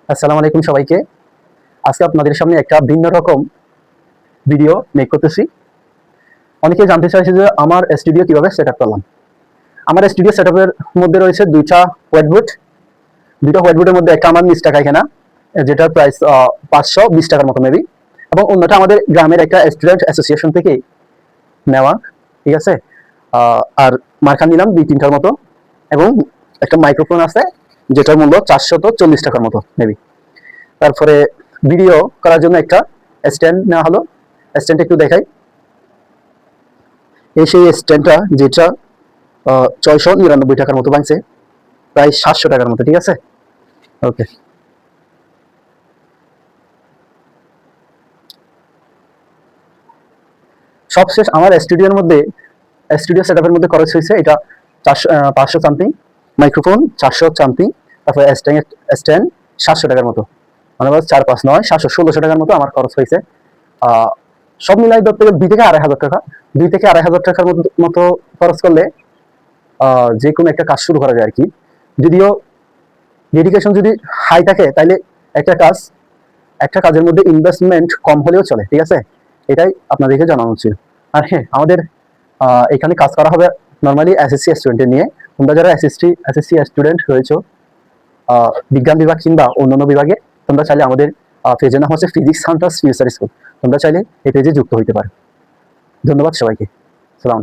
আসসালামু আলাইকুম সবাইকে। আজকে আপনাদের সামনে একটা ভিন্ন রকম ভিডিও মেক করতেছি। অনেকে জানতে চাইছে যে আমার স্টুডিও কিভাবে সেটআপ করলাম। আমার স্টুডিও সেটআপের মধ্যে রয়েছে দুইটা হোয়াইটবোর্ড। দুইটা হোয়াইটবোর্ডের মধ্যে একটা আমার নিজ টাকায় কেনা, যেটার প্রাইস 520 টাকার মতো মেবি, এবং অন্যটা আমাদের গ্রামের একটা স্টুডেন্ট অ্যাসোসিয়েশন থেকে নেওয়া। ঠিক আছে। আর মার্কার নিলাম 2-3টার মতো, এবং একটা মাইক্রোফোন আছে যেটার মূল্য 440 টাকার মতো মেবি। তারপরে ভিডিও করার জন্য একটা স্ট্যান্ড নেওয়া হলো। স্ট্যান্ডটা একটু দেখাই। এই সেই স্ট্যান্ডটা যেটা 699 টাকার মতো ভাঙছে, প্রায় 700 টাকার মতো। ঠিক আছে, ওকে। সবশেষ আমার স্টুডিও সেটআপের মধ্যে খরচ হয়েছে এটা 500 সামথিং, মাইক্রোফোন 400 সামথিং, তারপরে স্ট্যান্ড 700 টাকার মতো, মানে 4-5-9 700-1600 টাকার মতো আমার খরচ হয়েছে। সব মিলাই ধরতে গেলে 2 থেকে 2,500 টাকা, 2 থেকে 2,500 টাকার মতো খরচ করলে যে কোনো একটা কাজ শুরু করা যায় আর কি। যদিও ডেডিকেশন যদি হাই থাকে তাহলে একটা কাজের মধ্যে ইনভেস্টমেন্ট কম হলেও চলে। ঠিক আছে, এটাই আপনাদেরকে জানানো উচিত। আর হ্যাঁ, আমাদের এখানে কাজ করা হবে নর্মালি এসএসসি স্টুডেন্টের নিয়ে। তোমরা যারা এসএসসি স্টুডেন্ট রয়েছো, বিজ্ঞান বিভাগ কিংবা অন্যান্য বিভাগে, তোমরা চাইলে আমাদের পেজের নাম হচ্ছে ফিজিক্স হান্টার্স ফিউচার স্কুল, তোমরা চাইলে এই পেজে যুক্ত হইতে পারো। ধন্যবাদ সবাইকে। সালাম।